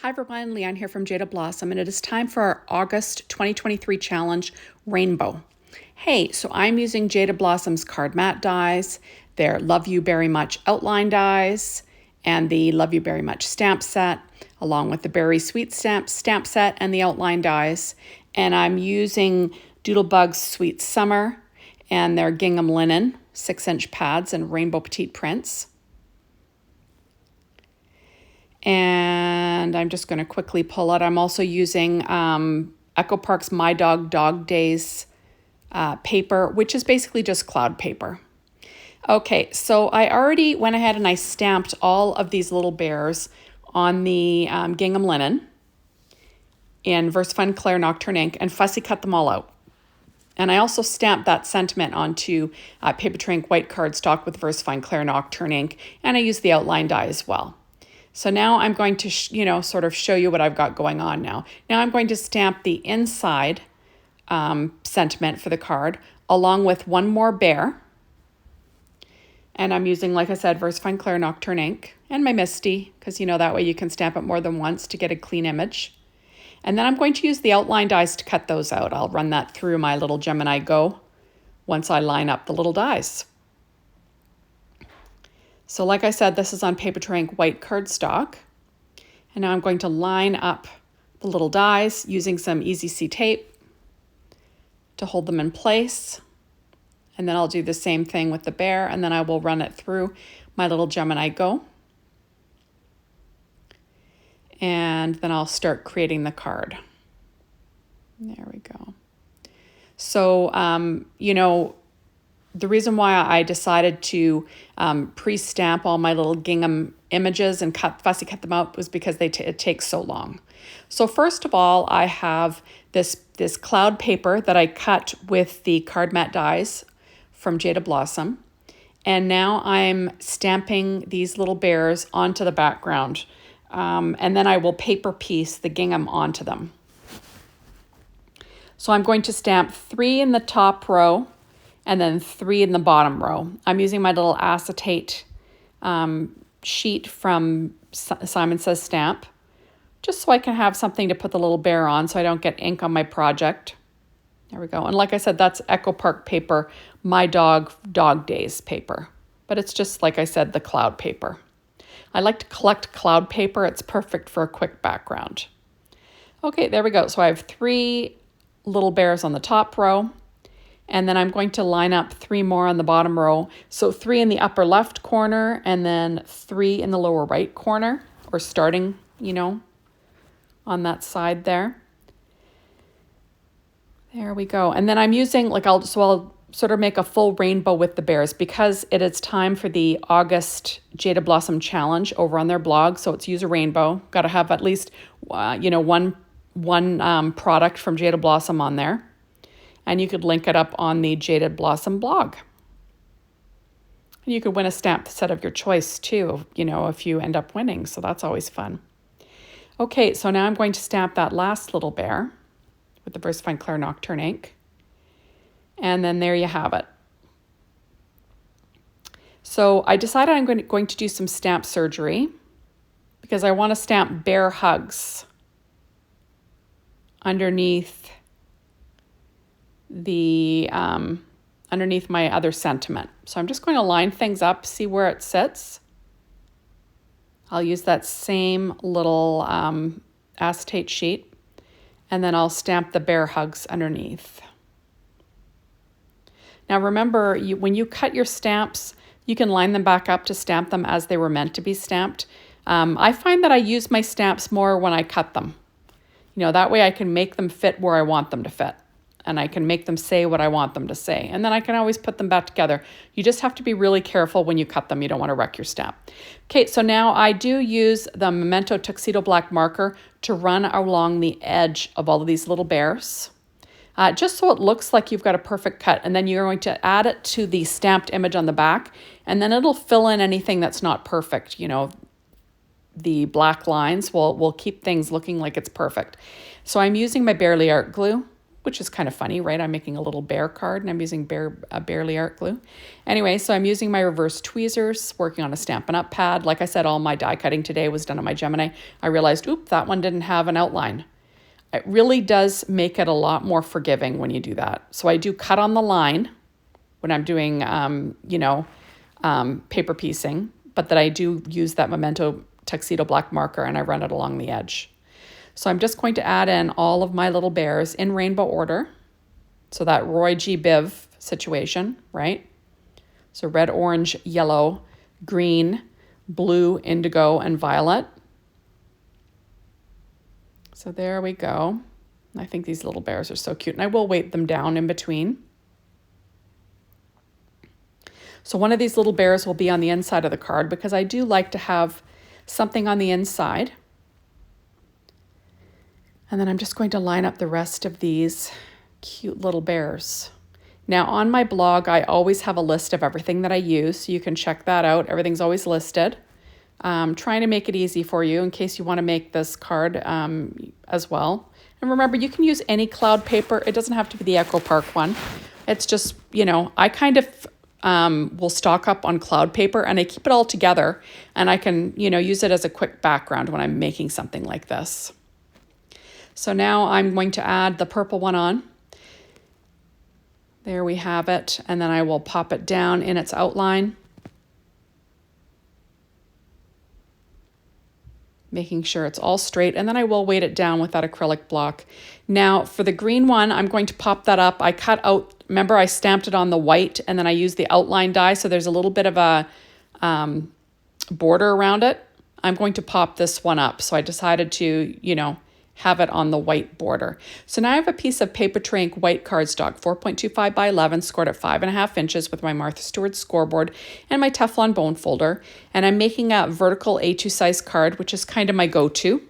Hi everyone, Leanne here from Jaded Blossom, and it is time for our August 2023 challenge, Rainbow. Hey, so I'm using Jaded Blossom's card mat dies, their Love You Beary Much outline dies, and the Love You Beary Much stamp set, along with the Berry Sweet stamp set and the outline dies. And I'm using Doodlebug's Sweet Summer and their gingham linen 6-inch pads and rainbow petite prints. And I'm just going to quickly pull out. I'm also using Echo Park's My Dog Days paper, which is basically just cloud paper. Okay, so I already went ahead and I stamped all of these little bears on the gingham linen in VersaFine Claire Nocturne ink and fussy cut them all out. And I also stamped that sentiment onto paper tray ink white cardstock with VersaFine Claire Nocturne ink, and I used the outline die as well. So now I'm going to, sort of show you what I've got going on now. Now I'm going to stamp the inside sentiment for the card along with one more bear. And I'm using, like I said, VersaFine Claire Nocturne ink and my Misty, because that way you can stamp it more than once to get a clean image. And then I'm going to use the outline dies to cut those out. I'll run that through my little Gemini Go once I line up the little dies. So like I said, this is on paper tray ink white cardstock. And now I'm going to line up the little dies using some Easy C tape to hold them in place. And then I'll do the same thing with the bear, and then I will run it through my little Gemini Go. And then I'll start creating the card. There we go. So, the reason why I decided to pre-stamp all my little gingham images and fussy cut them out was because it takes so long. So first of all, I have this cloud paper that I cut with the card mat dies from Jaded Blossom. And now I'm stamping these little bears onto the background. And then I will paper piece the gingham onto them. So I'm going to stamp 3 in the top row and then 3 in the bottom row. I'm using my little acetate sheet from Simon Says Stamp, just so I can have something to put the little bear on so I don't get ink on my project. There we go. And like I said, that's Echo Park paper, My Dog Days paper. But it's just, like I said, the cloud paper. I like to collect cloud paper. It's perfect for a quick background. Okay, there we go. So I have 3 little bears on the top row. And then I'm going to line up 3 more on the bottom row. So 3 in the upper left corner and then 3 in the lower right corner, or starting, on that side there. There we go. And then I'm using, I'll sort of make a full rainbow with the bears because it is time for the August Jaded Blossom challenge over on their blog. So it's use a rainbow. Got to have at least, one product from Jaded Blossom on there. And you could link it up on the Jaded Blossom blog. And you could win a stamp set of your choice too, if you end up winning. So that's always fun. Okay, so now I'm going to stamp that last little bear with the VersaFine Claire Nocturne ink. And then there you have it. So I decided I'm going to do some stamp surgery because I want to stamp bear hugs underneath underneath my other sentiment. So I'm just going to line things up, see where it sits. I'll use that same little acetate sheet, and then I'll stamp the bear hugs underneath. Now remember, when you cut your stamps, you can line them back up to stamp them as they were meant to be stamped. I find that I use my stamps more when I cut them. That way I can make them fit where I want them to fit. And I can make them say what I want them to say. And then I can always put them back together. You just have to be really careful when you cut them. You don't want to wreck your stamp. Okay, so now I do use the Memento Tuxedo Black marker to run along the edge of all of these little bears, just so it looks like you've got a perfect cut. And then you're going to add it to the stamped image on the back, and then it'll fill in anything that's not perfect. The black lines will keep things looking like it's perfect. So I'm using my Bearly Art Glue which is kind of funny, right? I'm making a little bear card and I'm using Beary art glue. Anyway, so I'm using my reverse tweezers, working on a Stampin' Up! Pad. Like I said, all my die cutting today was done on my Gemini. I realized, oop, that one didn't have an outline. It really does make it a lot more forgiving when you do that. So I do cut on the line when I'm doing, paper piecing, but that I do use that Memento Tuxedo black marker and I run it along the edge. So I'm just going to add in all of my little bears in rainbow order. So that Roy G. Biv situation, right? So red, orange, yellow, green, blue, indigo, and violet. So there we go. I think these little bears are so cute, and I will weight them down in between. So one of these little bears will be on the inside of the card because I do like to have something on the inside. And then I'm just going to line up the rest of these cute little bears. Now on my blog, I always have a list of everything that I use, so you can check that out. Everything's always listed. Trying to make it easy for you in case you want to make this card as well. And remember, you can use any cloud paper. It doesn't have to be the Echo Park one. It's just, I kind of will stock up on cloud paper and I keep it all together and I can, use it as a quick background when I'm making something like this. So now I'm going to add the purple one on. There we have it. And then I will pop it down in its outline, making sure it's all straight. And then I will weight it down with that acrylic block. Now for the green one, I'm going to pop that up. I cut out, remember I stamped it on the white and then I used the outline die. So there's a little bit of a border around it. I'm going to pop this one up. So I decided to, have it on the white border. So now I have a piece of paper tray ink white cardstock, 4.25 by 11, scored at 5.5 inches with my Martha Stewart scoreboard and my Teflon bone folder. And I'm making a vertical A2 size card, which is kind of my go-to.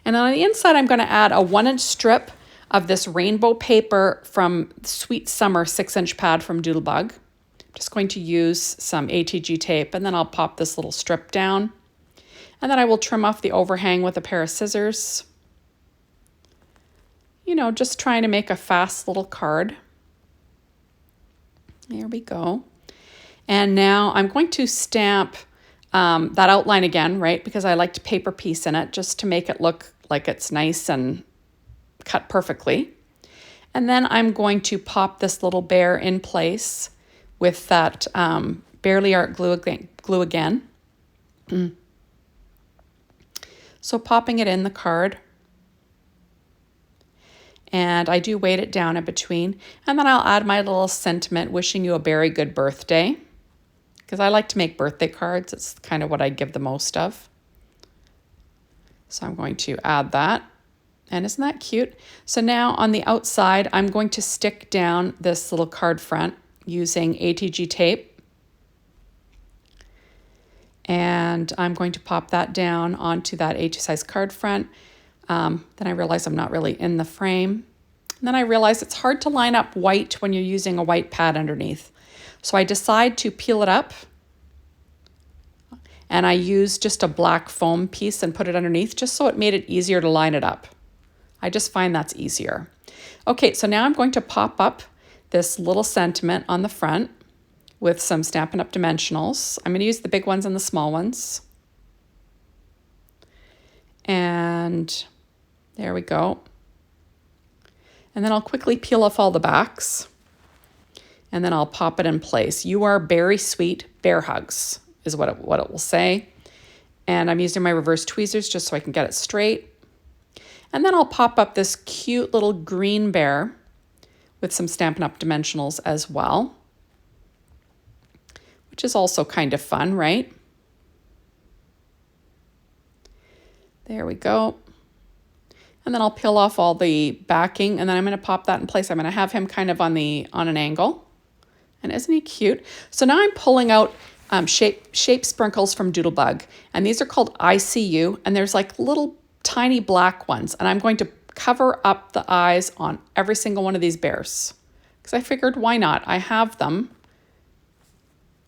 And on the inside, I'm going to add a 1-inch strip of this rainbow paper from Sweet Summer 6-inch pad from Doodlebug. I'm just going to use some ATG tape and then I'll pop this little strip down. And then I will trim off the overhang with a pair of scissors. Just trying to make a fast little card. There we go. And now I'm going to stamp that outline again, right? Because I like to paper piece in it just to make it look like it's nice and cut perfectly. And then I'm going to pop this little bear in place with that Beary art glue again. So popping it in the card. And I do weight it down in between. And then I'll add my little sentiment, wishing you a very good birthday. Because I like to make birthday cards. It's kind of what I give the most of. So I'm going to add that. And isn't that cute? So now on the outside, I'm going to stick down this little card front using ATG tape. And I'm going to pop that down onto that A2 size card front. Then I realize I'm not really in the frame. And then I realize it's hard to line up white when you're using a white pad underneath. So I decide to peel it up. And I use just a black foam piece and put it underneath just so it made it easier to line it up. I just find that's easier. Okay, so now I'm going to pop up this little sentiment on the front with some Stampin' Up! Dimensionals. I'm going to use the big ones and the small ones. And there we go. And then I'll quickly peel off all the backs. And then I'll pop it in place. You are very sweet bear hugs is what it will say. And I'm using my reverse tweezers just so I can get it straight. And then I'll pop up this cute little green bear with some Stampin' Up! Dimensionals as well, which is also kind of fun, right? There we go. And then I'll peel off all the backing and then I'm going to pop that in place. I'm going to have him kind of on an angle. And isn't he cute? So now I'm pulling out shape sprinkles from Doodlebug. And these are called ICU. And there's like little tiny black ones. And I'm going to cover up the eyes on every single one of these bears. Because I figured, why not? I have them.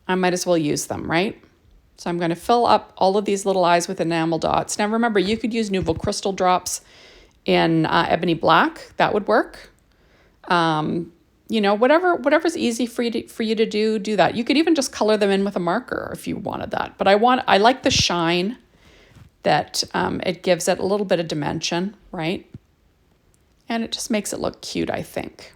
I might as well use them, right? So I'm going to fill up all of these little eyes with enamel dots. Now remember, you could use Nouveau Crystal drops in ebony black, that would work. You know, whatever's easy for you to do that. You could even just color them in with a marker if you wanted that. But I like the shine that it gives it a little bit of dimension, right? And it just makes it look cute, I think.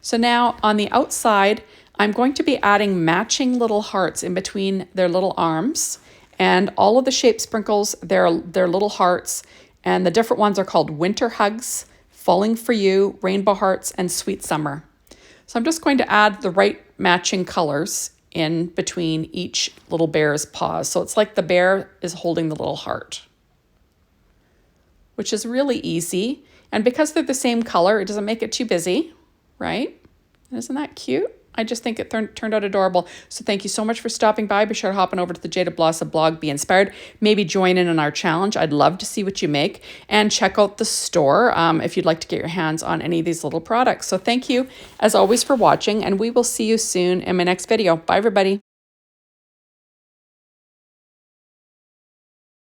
So now on the outside, I'm going to be adding matching little hearts in between their little arms, and all of the shape sprinkles, they're little hearts, and the different ones are called Winter Hugs, Falling for You, Rainbow Hearts, and Sweet Summer. So I'm just going to add the right matching colors in between each little bear's paws. So it's like the bear is holding the little heart, which is really easy. And because they're the same color, it doesn't make it too busy, right? Isn't that cute? I just think it turned out adorable. So thank you so much for stopping by. Be sure to hop on over to the Jaded Blossom blog, be inspired. Maybe join in on our challenge. I'd love to see what you make. And check out the store if you'd like to get your hands on any of these little products. So thank you, as always, for watching. And we will see you soon in my next video. Bye, everybody.